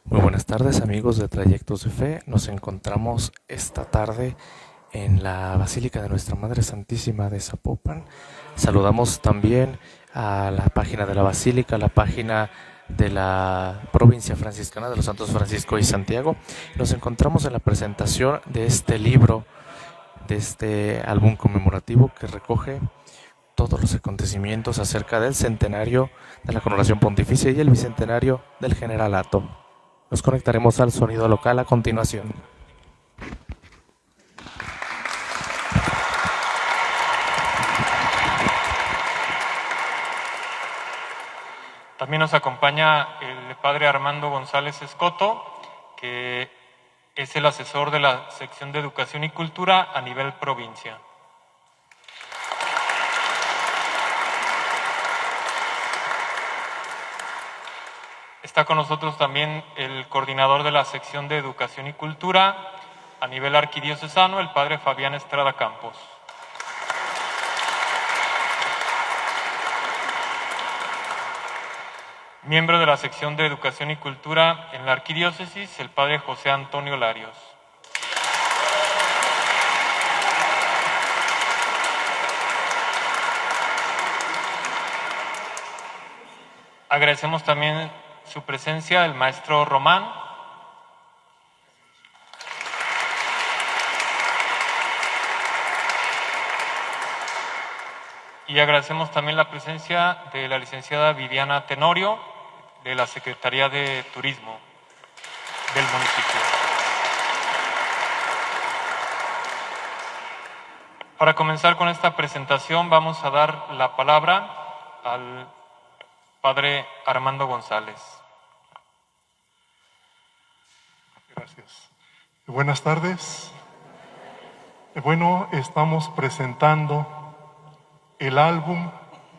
Muy buenas tardes amigos de Trayectos de Fe. Nos encontramos esta tarde en la Basílica de Nuestra Madre Santísima de Zapopan. Saludamos también a la página de la Basílica, a la página de la provincia franciscana de los Santos Francisco y Santiago. Nos encontramos en la presentación de este libro, de este álbum conmemorativo que recoge todos los acontecimientos acerca del centenario de la coronación pontificia y el bicentenario del generalato. Nos conectaremos al sonido local a continuación. También nos acompaña el padre Armando González Escoto, que es el asesor de la sección de Educación y Cultura a nivel provincia. Está con nosotros también el coordinador de la sección de Educación y Cultura a nivel arquidiocesano, el padre Fabián Estrada Campos. Miembro de la sección de Educación y Cultura en la arquidiócesis, el padre José Antonio Larios. Agradecemos también su presencia, el maestro Román. Y agradecemos también la presencia de la licenciada Viviana Tenorio, de la Secretaría de Turismo del municipio. Para comenzar con esta presentación, vamos a dar la palabra al padre Armando González. Gracias. Buenas tardes. Bueno, estamos presentando el álbum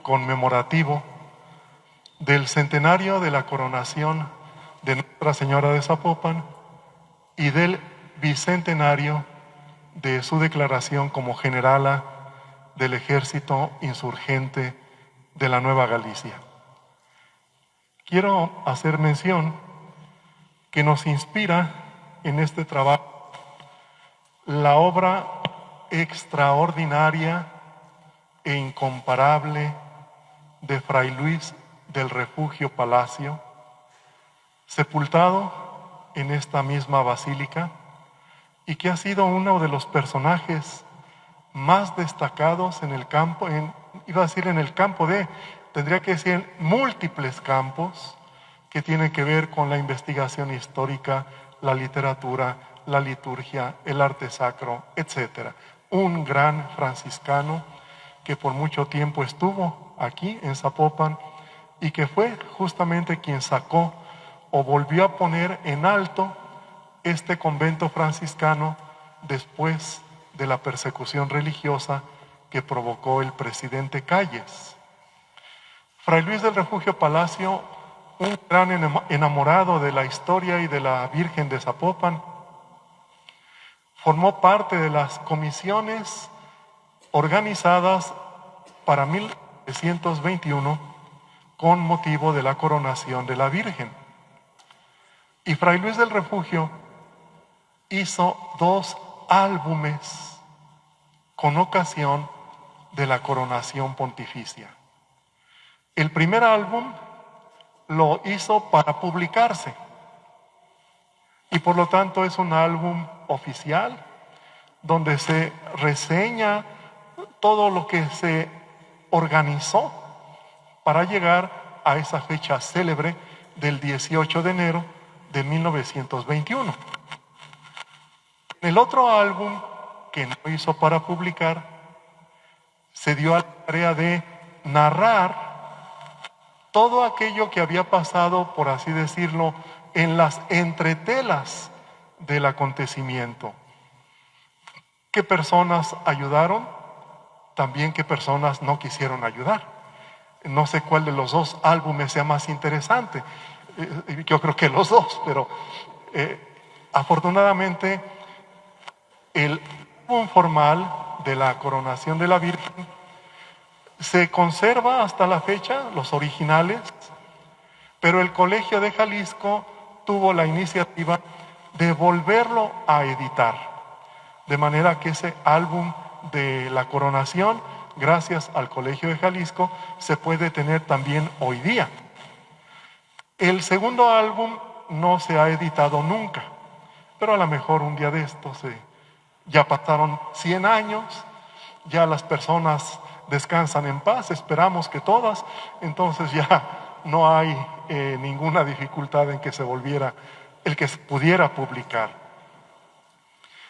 conmemorativo del centenario de la coronación de Nuestra Señora de Zapopan y del bicentenario de su declaración como generala del ejército insurgente de la Nueva Galicia. Quiero hacer mención que nos inspira en este trabajo la obra extraordinaria e incomparable de Fray Luis del Refugio Palacio, sepultado en esta misma basílica y que ha sido uno de los personajes más destacados en el campo, tendría que decir en múltiples campos que tienen que ver con la investigación histórica, la literatura, la liturgia, el arte sacro, etc. Un gran franciscano que por mucho tiempo estuvo aquí en Zapopan y que fue justamente quien sacó o volvió a poner en alto este convento franciscano después de la persecución religiosa que provocó el presidente Calles. Fray Luis del Refugio Palacio, un gran enamorado de la historia y de la Virgen de Zapopan, formó parte de las comisiones organizadas para 1921 con motivo de la coronación de la Virgen. Y Fray Luis del Refugio hizo 2 álbumes con ocasión de la coronación pontificia. El primer álbum lo hizo para publicarse y por lo tanto es un álbum oficial donde se reseña todo lo que se organizó para llegar a esa fecha célebre del 18 de enero de 1921. En el otro álbum, que no hizo para publicar, se dio a la tarea de narrar todo aquello que había pasado, por así decirlo, en las entretelas del acontecimiento. ¿Qué personas ayudaron? También qué personas no quisieron ayudar. No sé cuál de los 2 álbumes sea más interesante. Yo creo que los 2, pero afortunadamente el álbum formal de la coronación de la Virgen se conserva hasta la fecha, los originales, pero el Colegio de Jalisco tuvo la iniciativa de volverlo a editar, de manera que ese álbum de la coronación, gracias al Colegio de Jalisco, se puede tener también hoy día. El segundo álbum no se ha editado nunca, pero a lo mejor un día de estos ya pasaron 100 años, ya las personas descansan en paz, esperamos que todas, entonces ya no hay ninguna dificultad en que se volviera, el que se pudiera publicar.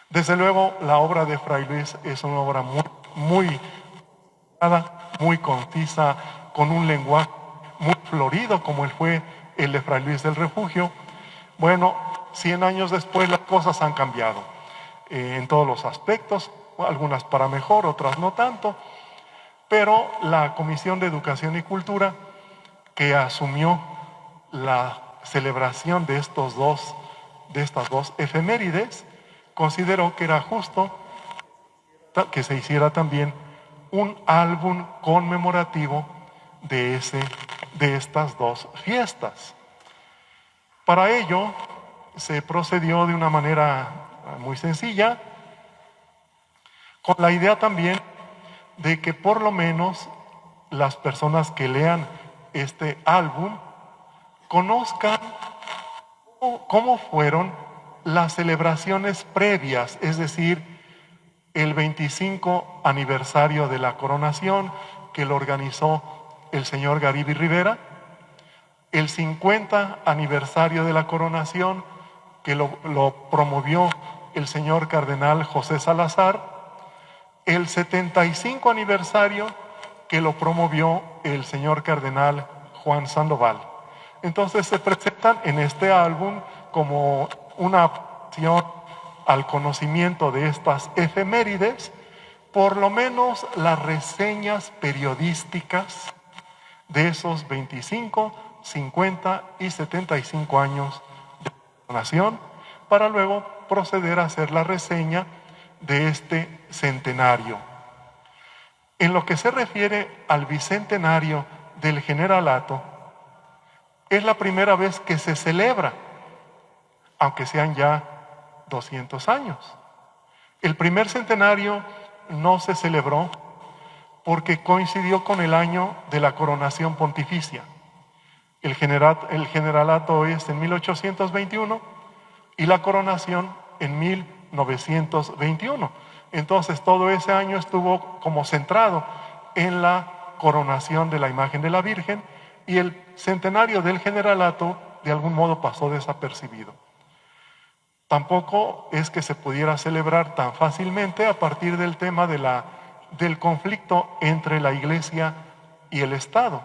Desde luego, la obra de Fray Luis es una obra muy concisa, con un lenguaje muy florido, como fue el de Fray Luis del Refugio. Bueno, 100 años después las cosas han cambiado en todos los aspectos, algunas para mejor, otras no tanto, pero la Comisión de Educación y Cultura, que asumió la celebración de estas dos efemérides, consideró que era justo que se hiciera también un álbum conmemorativo de estas dos fiestas. Para ello se procedió de una manera muy sencilla, con la idea también de que por lo menos las personas que lean este álbum conozcan cómo fueron las celebraciones previas, es decir, el 25 aniversario de la coronación, que lo organizó el señor Garibay Rivera, el 50 aniversario de la coronación, que lo promovió el señor cardenal José Salazar, el 75 aniversario, que lo promovió el señor cardenal Juan Sandoval. Entonces se presentan en este álbum como una acción al conocimiento de estas efemérides, por lo menos las reseñas periodísticas de esos 25, 50 y 75 años de coronación, para luego proceder a hacer la reseña de este centenario. En lo que se refiere al bicentenario del Generalato, es la primera vez que se celebra, aunque sean ya 200 años. El primer centenario no se celebró porque coincidió con el año de la coronación pontificia. El Generalato es en 1821 y la coronación en 1921. Entonces todo ese año estuvo como centrado en la coronación de la imagen de la Virgen, y el centenario del Generalato de algún modo pasó desapercibido. Tampoco es que se pudiera celebrar tan fácilmente a partir del tema del conflicto entre la Iglesia y el Estado.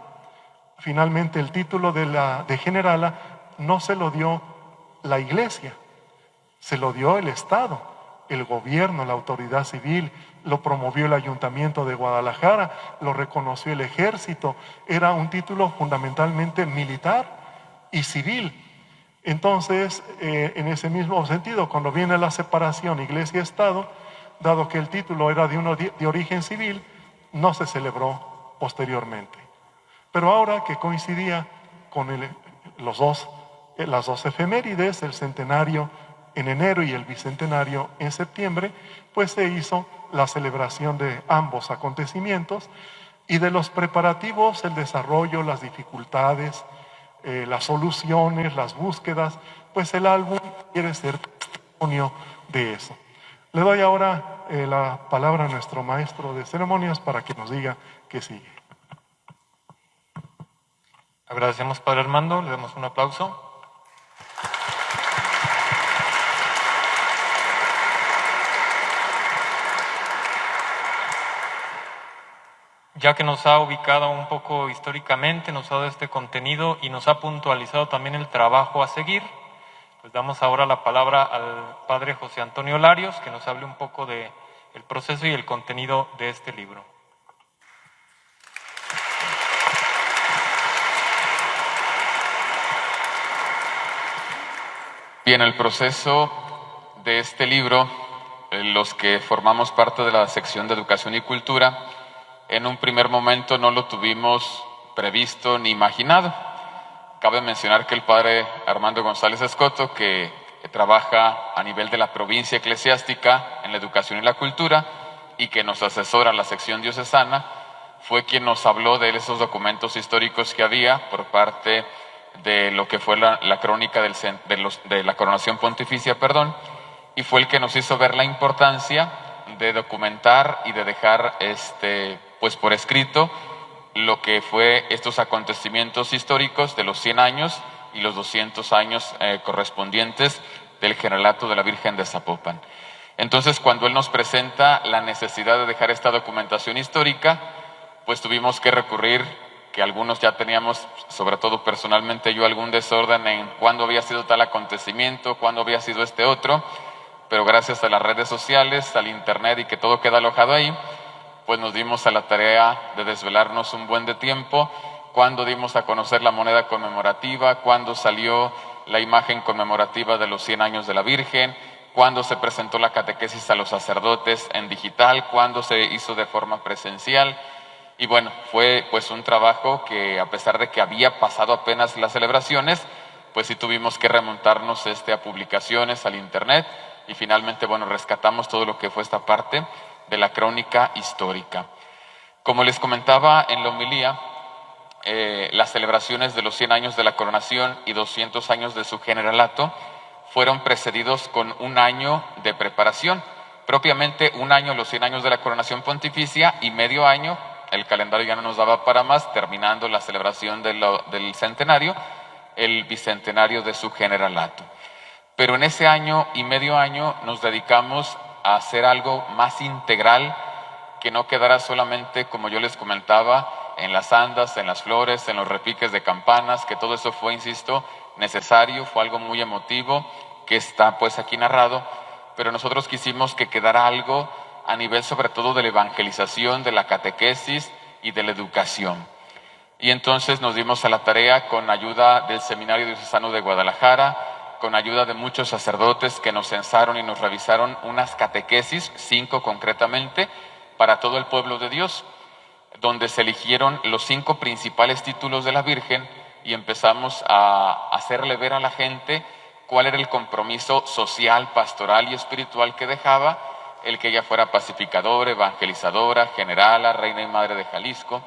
Finalmente el título de generala no se lo dio la Iglesia, se lo dio el Estado, el gobierno, la autoridad civil, lo promovió el Ayuntamiento de Guadalajara, lo reconoció el Ejército. Era un título fundamentalmente militar y civil. Entonces, en ese mismo sentido, cuando viene la separación Iglesia-Estado, dado que el título era de origen civil, no se celebró posteriormente. Pero ahora que coincidía con las dos efemérides, el centenario en enero y el bicentenario en septiembre, pues se hizo la celebración de ambos acontecimientos, y de los preparativos, el desarrollo, las dificultades, las soluciones, las búsquedas, pues el álbum quiere ser testimonio de eso. Le doy ahora la palabra a nuestro maestro de ceremonias para que nos diga qué sigue. Agradecemos, Padre Armando, le damos un aplauso. Ya que nos ha ubicado un poco históricamente, nos ha dado este contenido y nos ha puntualizado también el trabajo a seguir, pues damos ahora la palabra al Padre José Antonio Larios, que nos hable un poco del proceso y el contenido de este libro. Bien, el proceso de este libro, los que formamos parte de la sección de Educación y Cultura, en un primer momento no lo tuvimos previsto ni imaginado. Cabe mencionar que el padre Armando González Escoto, que trabaja a nivel de la provincia eclesiástica en la educación y la cultura y que nos asesora la sección diocesana, fue quien nos habló de esos documentos históricos que había por parte de lo que fue la crónica de la coronación pontificia, y fue el que nos hizo ver la importancia de documentar y de dejar pues por escrito lo que fue estos acontecimientos históricos de los 100 años y los 200 años correspondientes del Generalato de la Virgen de Zapopan. Entonces, cuando él nos presenta la necesidad de dejar esta documentación histórica, pues tuvimos que recurrir, que algunos ya teníamos, sobre todo personalmente yo, algún desorden en cuándo había sido tal acontecimiento, cuándo había sido este otro, pero gracias a las redes sociales, al internet y que todo queda alojado ahí, pues nos dimos a la tarea de desvelarnos un buen de tiempo, cuando dimos a conocer la moneda conmemorativa, cuando salió la imagen conmemorativa de los 100 años de la Virgen, cuando se presentó la catequesis a los sacerdotes en digital, cuando se hizo de forma presencial. Y bueno, fue pues un trabajo que, a pesar de que había pasado apenas las celebraciones, pues sí tuvimos que remontarnos a publicaciones, al internet, y finalmente, bueno, rescatamos todo lo que fue esta parte de la crónica histórica. Como les comentaba en la homilía, las celebraciones de los 100 años de la coronación y 200 años de su generalato fueron precedidos con un año de preparación. Propiamente un año los 100 años de la coronación pontificia y medio año, el calendario ya no nos daba para más, terminando la celebración del centenario, el bicentenario de su generalato. Pero en ese año y medio año nos dedicamos a hacer algo más integral, que no quedara solamente, como yo les comentaba, en las andas, en las flores, en los repiques de campanas, que todo eso fue, insisto, necesario, fue algo muy emotivo, que está pues aquí narrado, pero nosotros quisimos que quedara algo a nivel sobre todo de la evangelización, de la catequesis y de la educación. Y entonces nos dimos a la tarea, con ayuda del Seminario Diocesano de Guadalajara, con ayuda de muchos sacerdotes que nos censaron y nos revisaron unas catequesis, 5 concretamente, para todo el pueblo de Dios, donde se eligieron los 5 principales títulos de la Virgen y empezamos a hacerle ver a la gente cuál era el compromiso social, pastoral y espiritual que dejaba el que ella fuera pacificadora, evangelizadora, generala, reina y madre de Jalisco.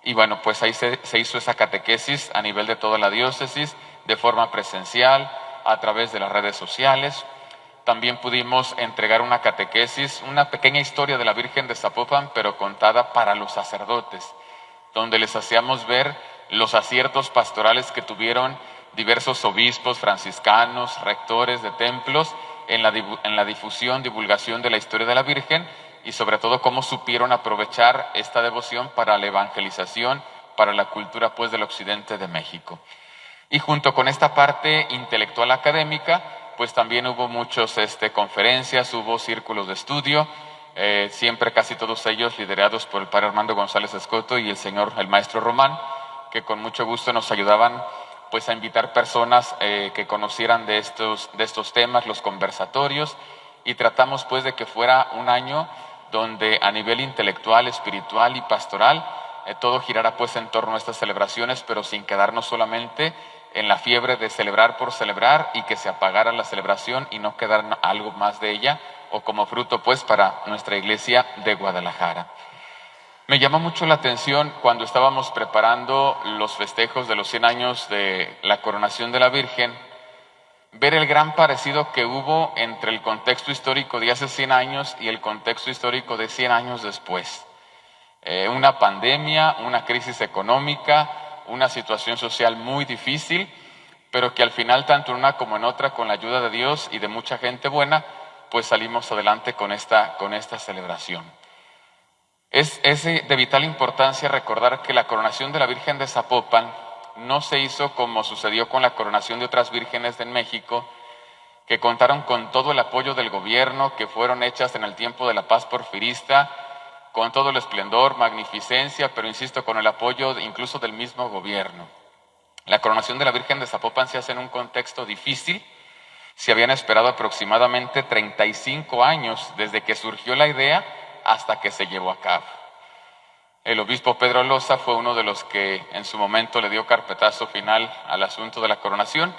Y bueno, pues ahí se hizo esa catequesis a nivel de toda la diócesis, de forma presencial, a través de las redes sociales. También pudimos entregar una catequesis, una pequeña historia de la Virgen de Zapopan, pero contada para los sacerdotes, donde les hacíamos ver los aciertos pastorales que tuvieron diversos obispos franciscanos, rectores de templos, en la difusión, divulgación de la historia de la Virgen, y sobre todo cómo supieron aprovechar esta devoción para la evangelización, para la cultura pues del occidente de México. Y junto con esta parte intelectual académica, pues también hubo muchas conferencias, hubo círculos de estudio, siempre casi todos ellos liderados por el padre Armando González Escoto y el maestro Román, que con mucho gusto nos ayudaban pues a invitar personas que conocieran de estos temas, los conversatorios, y tratamos pues de que fuera un año donde a nivel intelectual, espiritual y pastoral todo girara pues en torno a estas celebraciones, pero sin quedarnos solamente en la fiebre de celebrar por celebrar y que se apagara la celebración y no quedara algo más de ella o como fruto pues para nuestra iglesia de Guadalajara. Me llamó mucho la atención cuando estábamos preparando los festejos de los 100 años de la coronación de la Virgen, ver el gran parecido que hubo entre el contexto histórico de hace 100 años y el contexto histórico de 100 años después. Una pandemia, una crisis económica, una situación social muy difícil, pero que al final, tanto en una como en otra, con la ayuda de Dios y de mucha gente buena, pues salimos adelante con esta celebración. Es de vital importancia recordar que la coronación de la Virgen de Zapopan no se hizo como sucedió con la coronación de otras vírgenes en México, que contaron con todo el apoyo del gobierno, que fueron hechas en el tiempo de la paz porfirista, con todo el esplendor, magnificencia, pero insisto, con el apoyo incluso del mismo gobierno. La coronación de la Virgen de Zapopan se hace en un contexto difícil. Se habían esperado aproximadamente 35 años desde que surgió la idea hasta que se llevó a cabo. El obispo Pedro Loza fue uno de los que en su momento le dio carpetazo final al asunto de la coronación,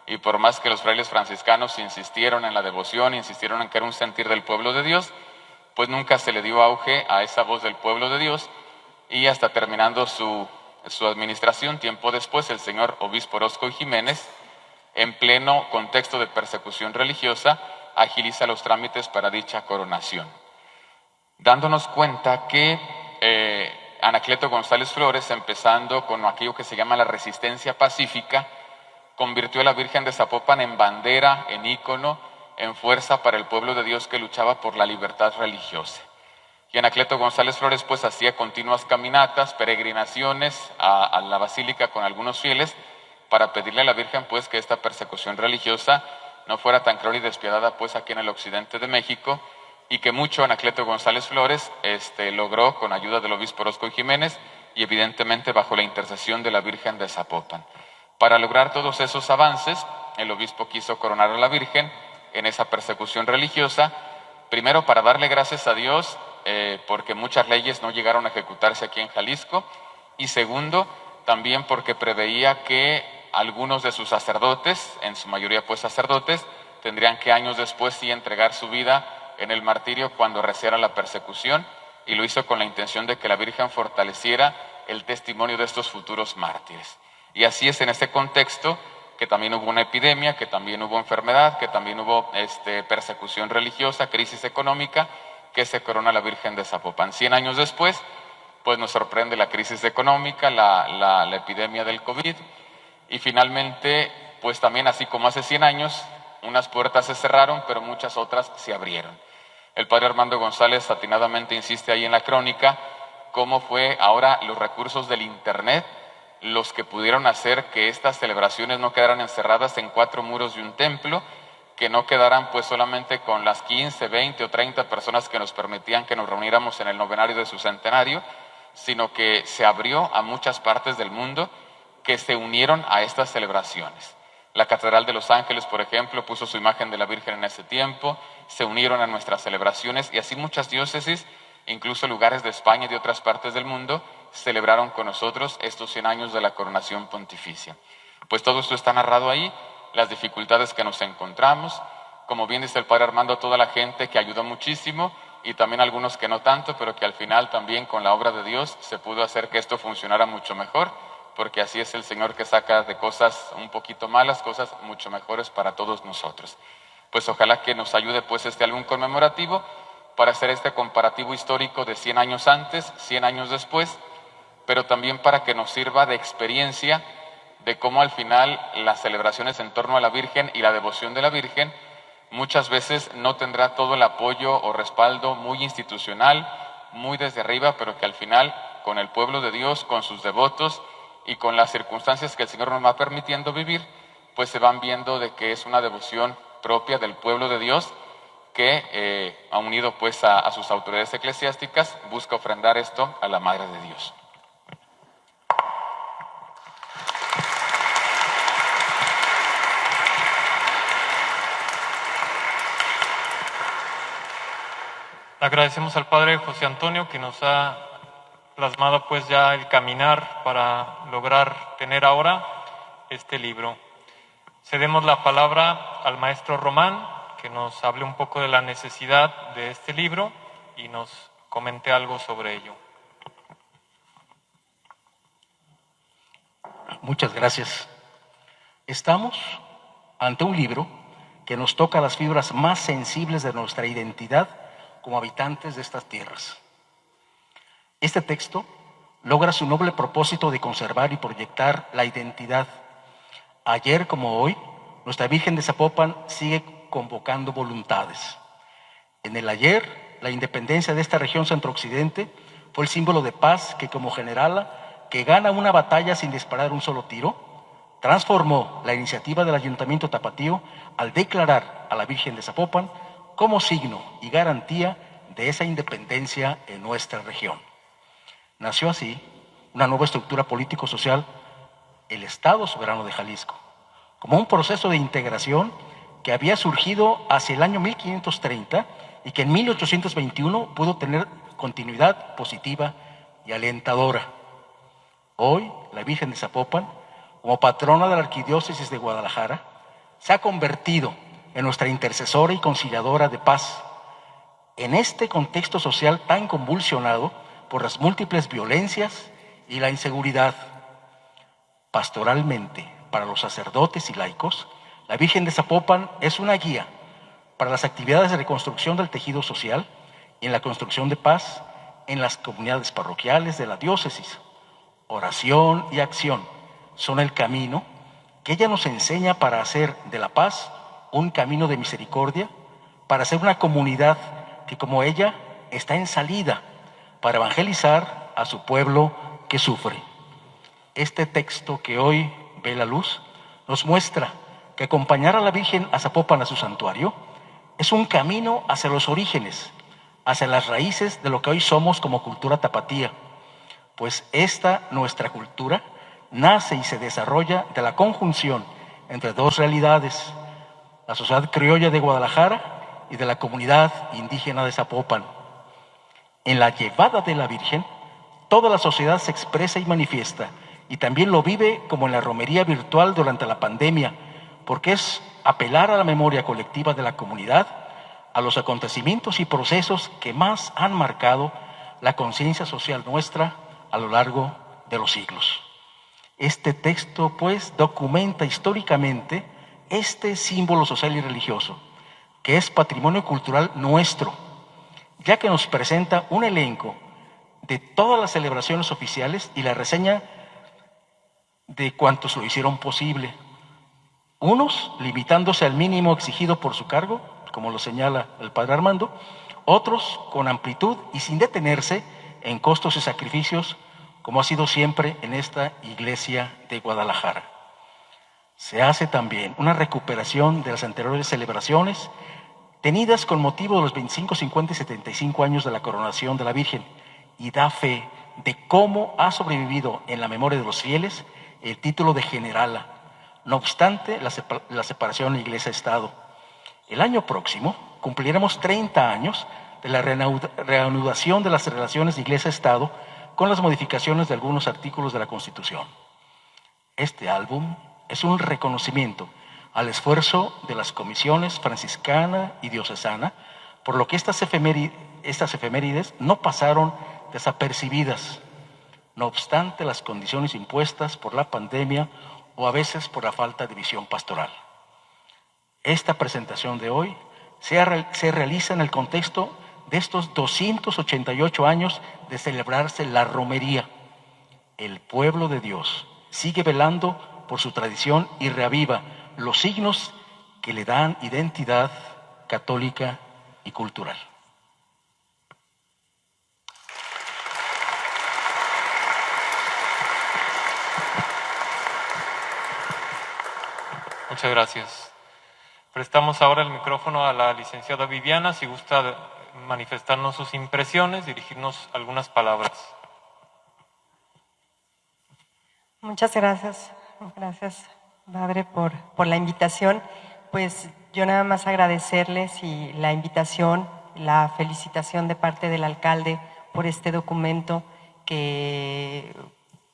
y por más que los frailes franciscanos insistieron en la devoción, insistieron en que era un sentir del pueblo de Dios, pues nunca se le dio auge a esa voz del pueblo de Dios, y hasta terminando su administración, tiempo después, el señor obispo Orozco Jiménez, en pleno contexto de persecución religiosa, agiliza los trámites para dicha coronación, dándonos cuenta que Anacleto González Flores, empezando con aquello que se llama la resistencia pacífica, convirtió a la Virgen de Zapopan en bandera, en ícono, en fuerza para el pueblo de Dios que luchaba por la libertad religiosa. Y Anacleto González Flores pues hacía continuas caminatas, peregrinaciones a la basílica con algunos fieles para pedirle a la Virgen pues que esta persecución religiosa no fuera tan cruel y despiadada pues aquí en el occidente de México, y que mucho Anacleto González Flores logró con ayuda del obispo Orozco Jiménez y evidentemente bajo la intercesión de la Virgen de Zapopan. Para lograr todos esos avances, el obispo quiso coronar a la Virgen en esa persecución religiosa, primero para darle gracias a Dios porque muchas leyes no llegaron a ejecutarse aquí en Jalisco, y segundo, también porque preveía que algunos de sus sacerdotes, en su mayoría pues sacerdotes, tendrían que años después sí entregar su vida en el martirio cuando reciera la persecución, y lo hizo con la intención de que la Virgen fortaleciera el testimonio de estos futuros mártires. Y así es en este contexto que también hubo una epidemia, que también hubo enfermedad, que también hubo persecución religiosa, crisis económica, que se corona la Virgen de Zapopan. 100 años después, pues nos sorprende la crisis económica, la epidemia del COVID, y finalmente, pues también así como hace 100 años, unas puertas se cerraron, pero muchas otras se abrieron. El padre Armando González atinadamente insiste ahí en la crónica cómo fue ahora los recursos del internet los que pudieron hacer que estas celebraciones no quedaran encerradas en 4 muros de un templo, que no quedaran pues solamente con las 15, 20 o 30 personas que nos permitían que nos reuniéramos en el novenario de su centenario, sino que se abrió a muchas partes del mundo que se unieron a estas celebraciones. La Catedral de Los Ángeles, por ejemplo, puso su imagen de la Virgen en ese tiempo, se unieron a nuestras celebraciones, y así muchas diócesis, incluso lugares de España y de otras partes del mundo, celebraron con nosotros estos 100 años de la coronación pontificia. Pues todo esto está narrado ahí, las dificultades que nos encontramos, como bien dice el padre Armando, toda la gente que ayudó muchísimo, y también algunos que no tanto, pero que al final también con la obra de Dios se pudo hacer que esto funcionara mucho mejor, porque así es el Señor que saca de cosas un poquito malas, cosas mucho mejores para todos nosotros. Pues ojalá que nos ayude pues este álbum conmemorativo para hacer este comparativo histórico de 100 años antes, 100 años después, pero también para que nos sirva de experiencia de cómo al final las celebraciones en torno a la Virgen y la devoción de la Virgen muchas veces no tendrá todo el apoyo o respaldo muy institucional, muy desde arriba, pero que al final con el pueblo de Dios, con sus devotos y con las circunstancias que el Señor nos va permitiendo vivir, pues se van viendo de que es una devoción propia del pueblo de Dios que, unido pues a sus autoridades eclesiásticas, busca ofrendar esto a la Madre de Dios. Agradecemos al Padre José Antonio que nos ha plasmado pues ya el caminar para lograr tener ahora este libro. Cedemos la palabra al maestro Román, que nos hable un poco de la necesidad de este libro y nos comente algo sobre ello. Muchas gracias. Estamos ante un libro que nos toca las fibras más sensibles de nuestra identidad como habitantes de estas tierras. Este texto logra su noble propósito de conservar y proyectar la identidad. Ayer como hoy, nuestra Virgen de Zapopan sigue convocando voluntades. En el ayer, la independencia de esta región centro-occidente fue el símbolo de paz que, como generala que gana una batalla sin disparar un solo tiro, transformó la iniciativa del Ayuntamiento Tapatío al declarar a la Virgen de Zapopan como signo y garantía de esa independencia en nuestra región. Nació así una nueva estructura político-social, el Estado Soberano de Jalisco, como un proceso de integración que había surgido hacia el año 1530 y que en 1821 pudo tener continuidad positiva y alentadora. Hoy, la Virgen de Zapopan, como patrona de la Arquidiócesis de Guadalajara, se ha convertido en nuestra intercesora y conciliadora de paz. En este contexto social tan convulsionado por las múltiples violencias y la inseguridad, pastoralmente, para los sacerdotes y laicos, la Virgen de Zapopan es una guía para las actividades de reconstrucción del tejido social y en la construcción de paz en las comunidades parroquiales de la diócesis. Oración y acción son el camino que ella nos enseña para hacer de la paz un camino de misericordia, para ser una comunidad que, como ella, está en salida para evangelizar a su pueblo que sufre. Este texto que hoy ve la luz nos muestra que acompañar a la Virgen a Zapopan a su santuario es un camino hacia los orígenes, hacia las raíces de lo que hoy somos como cultura tapatía, pues esta nuestra cultura nace y se desarrolla de la conjunción entre dos realidades, la sociedad criolla de Guadalajara y de la comunidad indígena de Zapopan. En la llevada de la Virgen, toda la sociedad se expresa y manifiesta, y también lo vive como en la romería virtual durante la pandemia, porque es apelar a la memoria colectiva de la comunidad, a los acontecimientos y procesos que más han marcado la conciencia social nuestra a lo largo de los siglos. Este texto, pues, documenta históricamente este símbolo social y religioso, que es patrimonio cultural nuestro, ya que nos presenta un elenco de todas las celebraciones oficiales y la reseña de cuantos lo hicieron posible. Unos limitándose al mínimo exigido por su cargo, como lo señala el padre Armando, otros con amplitud y sin detenerse en costos y sacrificios, como ha sido siempre en esta iglesia de Guadalajara. Se hace también una recuperación de las anteriores celebraciones tenidas con motivo de los 25, 50 y 75 años de la coronación de la Virgen, y da fe de cómo ha sobrevivido en la memoria de los fieles el título de generala, no obstante la separación Iglesia-Estado. El año próximo cumpliremos 30 años de la reanudación de las relaciones Iglesia-Estado con las modificaciones de algunos artículos de la Constitución. Este álbum es un reconocimiento al esfuerzo de las comisiones franciscana y diocesana, por lo que estas efemérides no pasaron desapercibidas, no obstante las condiciones impuestas por la pandemia o a veces por la falta de visión pastoral. Esta presentación de hoy se realiza en el contexto de estos 288 años de celebrarse la romería. El pueblo de Dios sigue velando por su tradición y reaviva los signos que le dan identidad católica y cultural. Muchas gracias. Prestamos ahora el micrófono a la licenciada Viviana, si gusta manifestarnos sus impresiones, dirigirnos algunas palabras. Muchas gracias. Gracias, Padre, por la invitación. Pues yo nada más agradecerles y la invitación, la felicitación de parte del alcalde por este documento que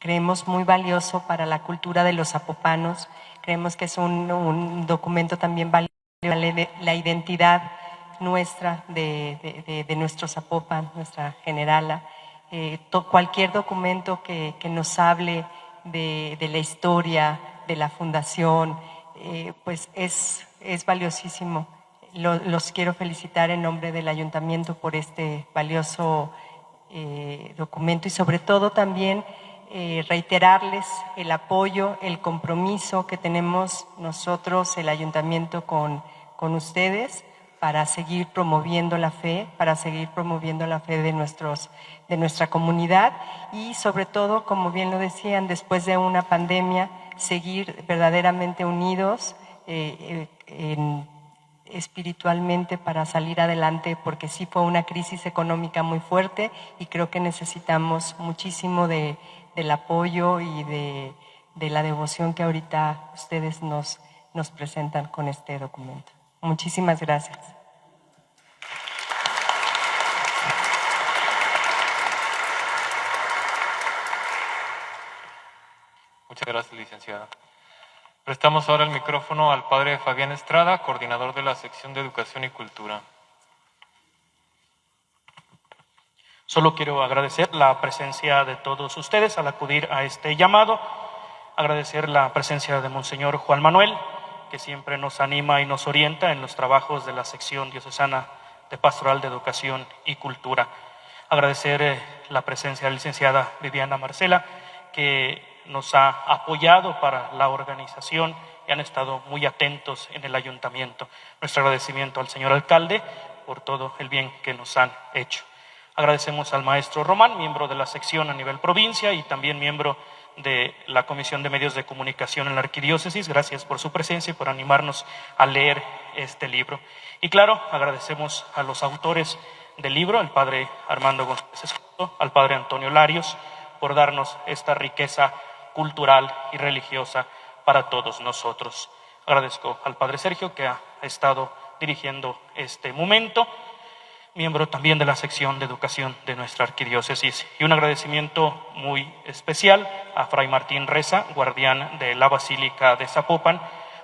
creemos muy valioso para la cultura de los zapopanos. Creemos que es un documento también valioso para la identidad nuestra de nuestro Zapopan, nuestra generala. Cualquier documento que nos hable de la historia, de la fundación, pues es valiosísimo. Los quiero felicitar en nombre del ayuntamiento por este valioso documento y sobre todo también reiterarles el apoyo, el compromiso que tenemos nosotros, el ayuntamiento, con ustedes para seguir promoviendo la fe, de nuestra comunidad y sobre todo, como bien lo decían, después de una pandemia, seguir verdaderamente unidos espiritualmente para salir adelante, porque sí fue una crisis económica muy fuerte y creo que necesitamos muchísimo del apoyo y de la devoción que ahorita ustedes nos presentan con este documento. Muchísimas gracias. Gracias, licenciada. Prestamos ahora el micrófono al padre Fabián Estrada, coordinador de la sección de Educación y Cultura. Solo quiero agradecer la presencia de todos ustedes al acudir a este llamado, agradecer la presencia de Monseñor Juan Manuel, que siempre nos anima y nos orienta en los trabajos de la sección diocesana de Pastoral de Educación y Cultura. Agradecer la presencia de la licenciada Viviana Marcela, que nos ha apoyado para la organización y han estado muy atentos en el ayuntamiento. Nuestro agradecimiento al señor alcalde por todo el bien que nos han hecho. Agradecemos al maestro Román, miembro de la sección a nivel provincia y también miembro de la Comisión de Medios de Comunicación en la Arquidiócesis. Gracias por su presencia y por animarnos a leer este libro. Y claro, agradecemos a los autores del libro, al padre Armando González Escoto, al padre Antonio Larios, por darnos esta riqueza cultural y religiosa para todos nosotros. Agradezco al padre Sergio, que ha estado dirigiendo este momento, miembro también de la sección de educación de nuestra arquidiócesis, y un agradecimiento muy especial a Fray Martín Reza, guardián de la Basílica de Zapopan,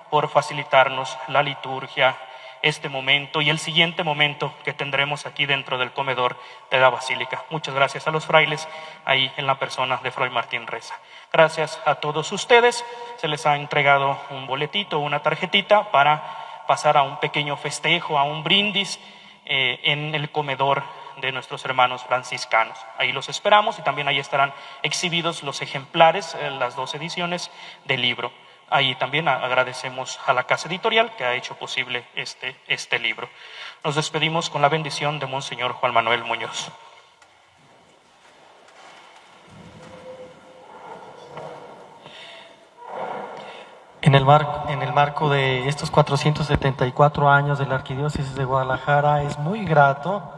por facilitarnos la liturgia, este momento y el siguiente momento que tendremos aquí dentro del comedor de la Basílica. Muchas gracias a los frailes, ahí en la persona de Fray Martín Reza. Gracias a todos ustedes, se les ha entregado un boletito, una tarjetita para pasar a un pequeño festejo, a un brindis en el comedor de nuestros hermanos franciscanos. Ahí los esperamos y también ahí estarán exhibidos los ejemplares, las 2 ediciones del libro. Ahí también agradecemos a la Casa Editorial que ha hecho posible este libro. Nos despedimos con la bendición de Monseñor Juan Manuel Muñoz. En el marco de estos 474 años de la Arquidiócesis de Guadalajara, es muy grato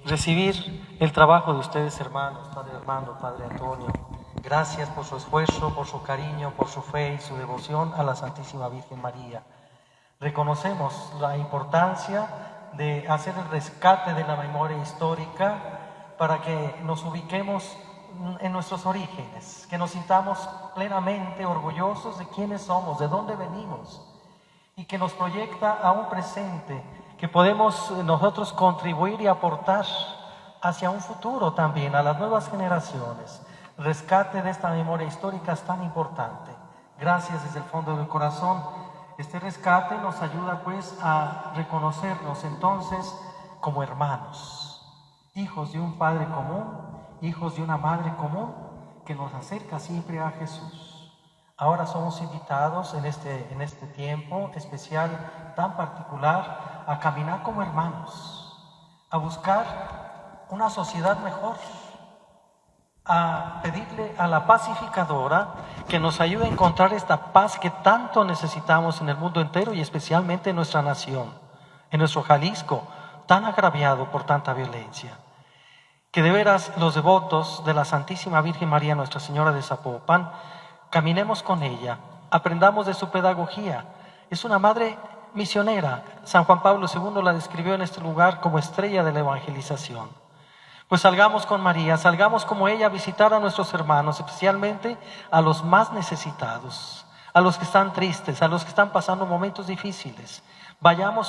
recibir el trabajo de ustedes, hermanos, Padre Armando, Padre Antonio. Gracias por su esfuerzo, por su cariño, por su fe y su devoción a la Santísima Virgen María. Reconocemos la importancia de hacer el rescate de la memoria histórica para que nos ubiquemos en nuestros orígenes, que nos sintamos plenamente orgullosos de quiénes somos, de dónde venimos, y que nos proyecta a un presente que podemos nosotros contribuir y aportar hacia un futuro también, a las nuevas generaciones. Rescate de esta memoria histórica es tan importante. Gracias desde el fondo del corazón. Este rescate nos ayuda pues a reconocernos entonces como hermanos, hijos de un Padre común, hijos de una Madre común que nos acerca siempre a Jesús. Ahora somos invitados en este tiempo especial tan particular a caminar como hermanos, a buscar una sociedad mejor, a pedirle a la pacificadora que nos ayude a encontrar esta paz que tanto necesitamos en el mundo entero y especialmente en nuestra nación, en nuestro Jalisco, tan agraviado por tanta violencia. Que de veras los devotos de la Santísima Virgen María, Nuestra Señora de Zapopan, caminemos con ella, aprendamos de su pedagogía. Es una madre misionera. San Juan Pablo II la describió en este lugar como estrella de la evangelización. Pues salgamos con María, salgamos como ella a visitar a nuestros hermanos, especialmente a los más necesitados, a los que están tristes, a los que están pasando momentos difíciles. Vayamos.